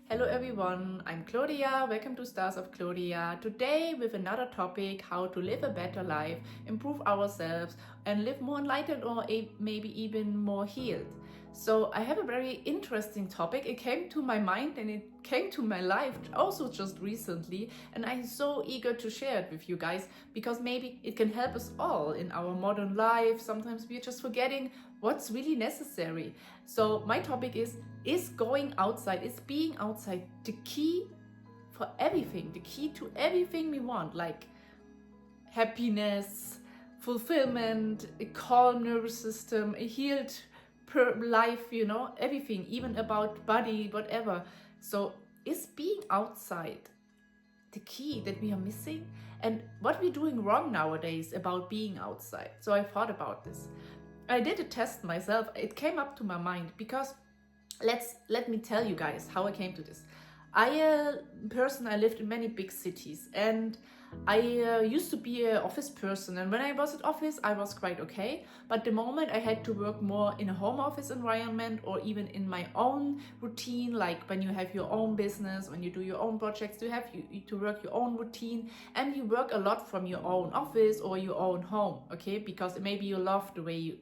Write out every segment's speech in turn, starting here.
Hello everyone, I'm Claudia. Welcome to Stars of Claudia. Today with another topic, how to live a better life, improve ourselves and live more enlightened or maybe even more healed. So I have a very interesting topic. It came to my mind and it came to my life also just recently, and I'm so eager to share it with you guys because maybe it can help us all in our modern life. Sometimes we're just forgetting what's really necessary. So my topic is going outside, is being outside the key for everything, the key to everything we want, like happiness, fulfillment, a calm nervous system, a healed life, everything, even about body, whatever. So is being outside the key that we are missing, and what we're doing wrong nowadays about being outside? So I thought about this. I did a test myself. It came up to my mind because let me tell you guys how I came to this. I lived in many big cities, and I used to be an office person, and when I was at office I was quite okay, but the moment I had to work more in a home office environment or even in my own routine, like when you have your own business, when you do your own projects, you have to work your own routine, and you work a lot from your own office or your own home, okay, because maybe you love the way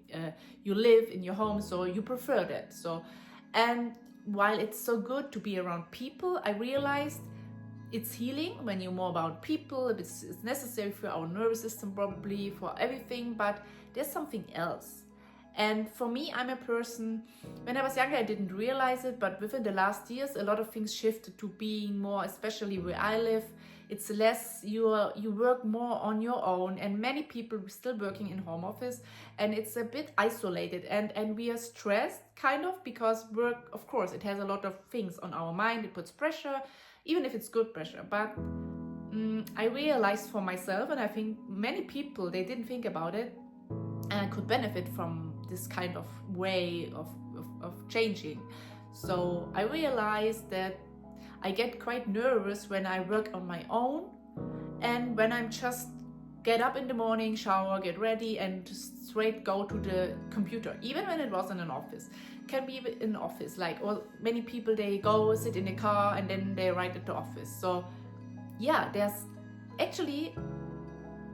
you live in your home, so you prefer that. And while it's so good to be around people, I realized it's healing when you're more about people. It's necessary for our nervous system, probably for everything, but there's something else. And for me, I'm a person, when I was younger, I didn't realize it, but within the last years, a lot of things shifted to being more, especially where I live, it's less, you work more on your own, and many people are still working in home office, and it's a bit isolated, and we are stressed kind of, because work, of course, it has a lot of things on our mind. It puts pressure, even if it's good pressure. But I realized for myself, and I think many people, they didn't think about it and could benefit from this kind of way of changing. So I realized that I get quite nervous when I work on my own, and when I'm just get up in the morning, shower, get ready, and just straight go to the computer. Even when it was in an office, can be in an office, like, or many people, they go sit in a car and then they ride at the office. So yeah, there's actually,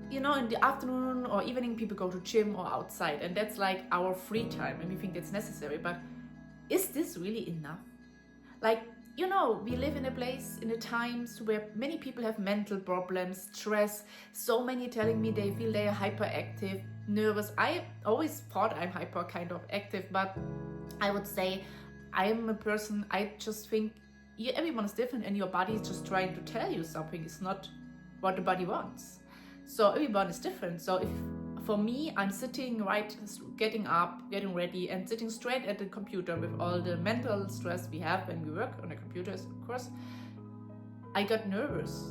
in the afternoon or evening, people go to gym or outside, and that's like our free time, and we think that's necessary. But is this really enough? Like, we live in a place, in a times where many people have mental problems, stress. So many telling me they feel they are hyperactive, nervous. I always thought I'm hyper kind of active, but I would say I'm a person, I just think everyone is different, and your body is just trying to tell you something. It's not what the body wants. So everyone is different. So if for me, I'm sitting right, getting up, getting ready, and sitting straight at the computer with all the mental stress we have when we work on the computers, of course, I get nervous.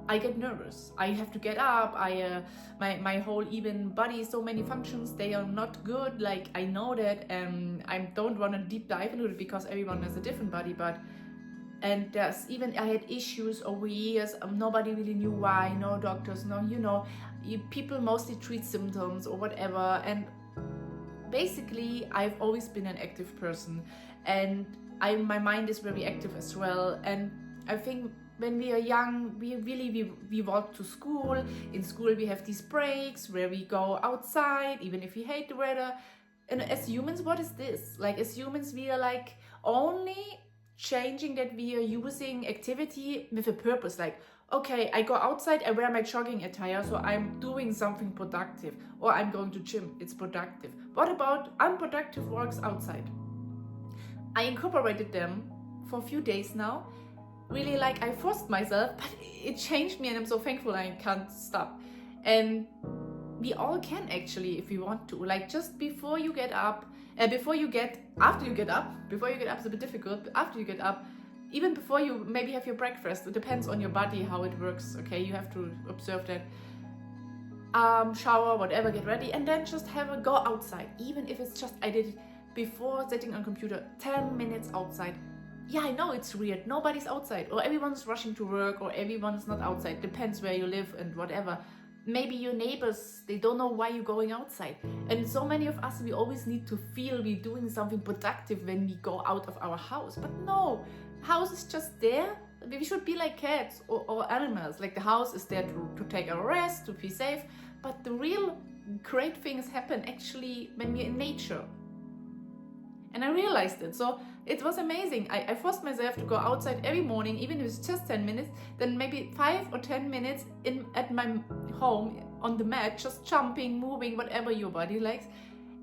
I have to get up. My whole even body, so many functions, they are not good. Like, I know that, and I don't want to deep dive into it because everyone has a different body, and there's even, I had issues over years. Nobody really knew why. No doctors, no, people mostly treat symptoms or whatever. And basically, I've always been an active person, and my mind is very active as well. And I think when we are young, we walk to school. In school, we have these breaks where we go outside, even if we hate the weather. And as humans, what is this? Like, as humans, we are like only changing that we are using activity with a purpose. Like, okay, I go outside, I wear my jogging attire, so I'm doing something productive. Or I'm going to gym, it's productive. What about unproductive works outside? I incorporated them for a few days now. Really, like, I forced myself, but it changed me, and I'm so thankful I can't stop. And we all can, actually, if we want to. Like, just before you get up, after you get up is a bit difficult, but after you get up, even before you maybe have your breakfast, it depends on your body how it works, okay? You have to observe that. Shower, whatever, get ready, and then just go outside. Even if it's just, I did it before sitting on computer, 10 minutes outside. Yeah, I know it's weird, nobody's outside, or everyone's rushing to work, or everyone's not outside, depends where you live and whatever. Maybe your neighbors, they don't know why you're going outside. And so many of us, we always need to feel we're doing something productive when we go out of our house. But no, house is just there. We should be like cats or animals. Like the house is there to take a rest, to be safe. But the real great things happen actually when we're in nature. And I realized it. So it was amazing. I forced myself to go outside every morning, even if it's just 10 minutes, then maybe 5 or 10 minutes at my home on the mat, just jumping, moving, whatever your body likes.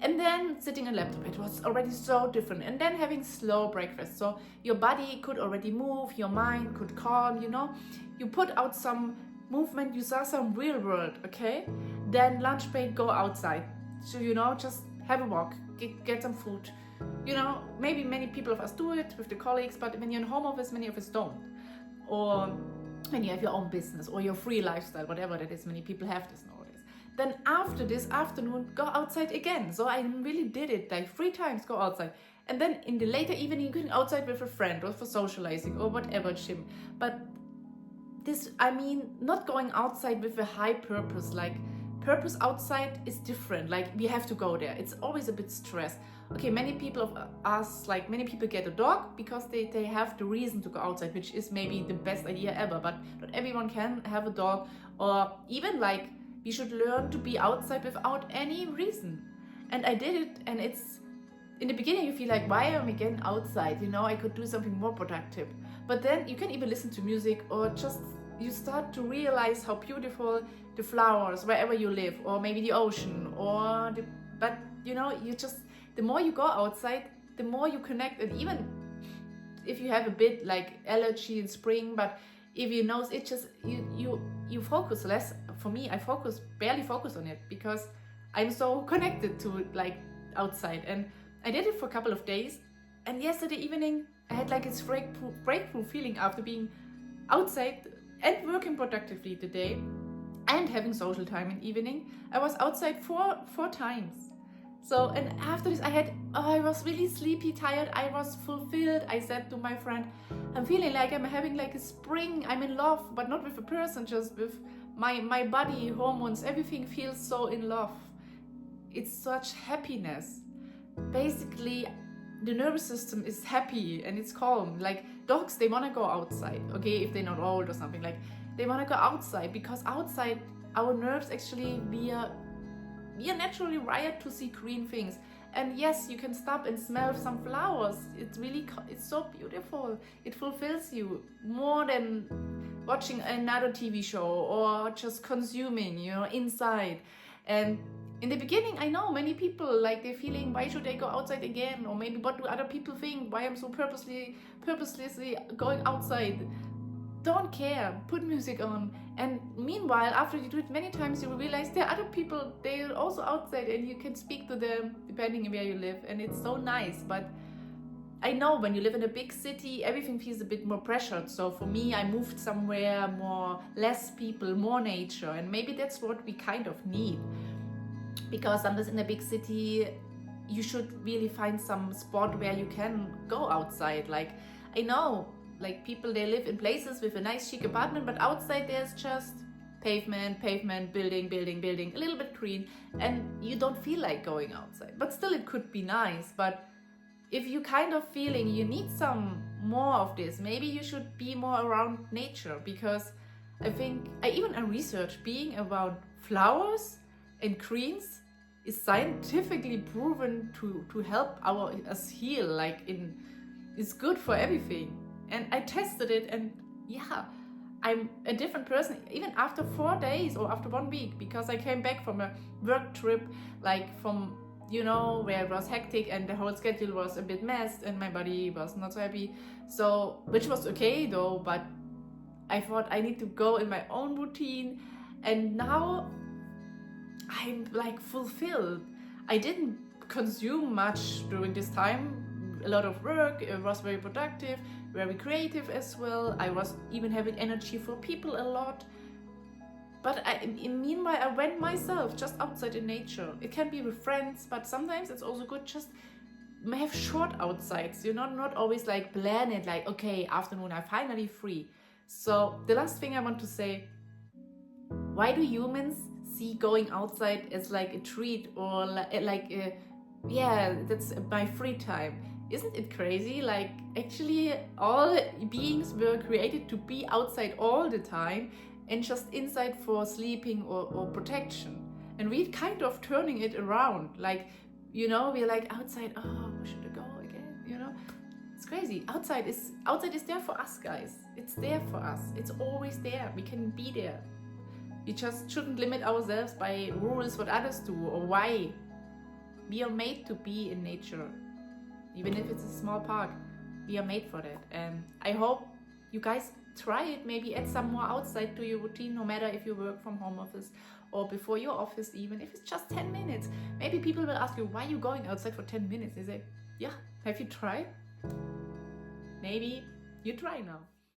And then sitting on laptop, it was already so different. And then having slow breakfast. So your body could already move, your mind could calm, You put out some movement, you saw some real world, okay? Then lunch break, go outside. So, just have a walk, get some food. Maybe many people of us do it with the colleagues, but when you're in home office, many of us don't. Or when you have your own business or your free lifestyle, whatever that is, many people have this nowadays. Then after this afternoon, go outside again. So I really did it like 3 times, go outside. And then in the later evening, you can outside with a friend or for socializing or whatever, gym. But this, not going outside with a high purpose, like purpose outside is different. Like we have to go there. It's always a bit stressed. Okay, many people of us, like many people get a dog because they have the reason to go outside, which is maybe the best idea ever, but not everyone can have a dog. Or even like we should learn to be outside without any reason. And I did it, and it's, in the beginning you feel like, why am I getting outside? I could do something more productive. But then you can even listen to music, or just you start to realize how beautiful the flowers wherever you live, or maybe the ocean, the more you go outside, the more you connect. And even if you have a bit like allergy in spring, but if you know it, just you focus less. For me, I barely focus on it because I'm so connected to like outside. And I did it for a couple of days, and yesterday evening I had like this breakthrough feeling after being outside and working productively today and having social time in evening. I was outside four times. So, and after this I was really sleepy, tired, I was fulfilled. I said to my friend, I'm feeling like I'm having like a spring, I'm in love, but not with a person, just with my body, hormones, everything feels so in love. It's such happiness. Basically, the nervous system is happy and it's calm. Like dogs, they want to go outside, okay, if they're not old or something, like they want to go outside, because outside our nerves actually, we are naturally wired to see green things. And yes, you can stop and smell some flowers. It's so beautiful. It fulfills you more than watching another TV show or just consuming, inside. And in the beginning, I know many people, like they're feeling, why should they go outside again? Or maybe what do other people think? Why I'm so purposelessly going outside? Don't care, put music on. And meanwhile, after you do it many times, you will realize there are other people, they're also outside, and you can speak to them depending on where you live. And it's so nice. But I know when you live in a big city, everything feels a bit more pressured. So for me, I moved somewhere less people, more nature. And maybe that's what we kind of need. Because sometimes in a big city, you should really find some spot where you can go outside. Like, I know, like people, they live in places with a nice chic apartment, but outside there's just pavement, building, a little bit green, and you don't feel like going outside. But still, it could be nice. But if you kind of feeling you need some more of this, maybe you should be more around nature. Because I think, I researched being around flowers and greens is scientifically proven to help us heal. Like it's good for everything. And I tested it, and yeah, I'm a different person even after 4 days or after 1 week, because I came back from a work trip, like from, where it was hectic and the whole schedule was a bit messed and my body was not so happy. So, which was okay though, but I thought I need to go in my own routine, and now I'm like fulfilled. I didn't consume much during this time. A lot of work, it was very productive, very creative as well. I was even having energy for people a lot. But meanwhile, I went myself just outside in nature. It can be with friends, but sometimes it's also good just have short outsides, not always like plan it, like, okay, afternoon, I'm finally free. So the last thing I want to say, why do humans see going outside as like a treat or like that's my free time? Isn't it crazy? Like, actually, all beings were created to be outside all the time and just inside for sleeping or protection. And we're kind of turning it around. Like, you know, we're like outside, oh, should I go again? You know? It's crazy. Outside is there for us, guys. It's there for us. It's always there. We can be there. We just shouldn't limit ourselves by rules what others do or why. We are made to be in nature. Even if it's a small park, we are made for that. And I hope you guys try it, maybe add some more outside to your routine, no matter if you work from home office or before your office, even if it's just 10 minutes. Maybe people will ask you, why are you going outside for 10 minutes? They say, yeah, have you tried? Maybe you try now.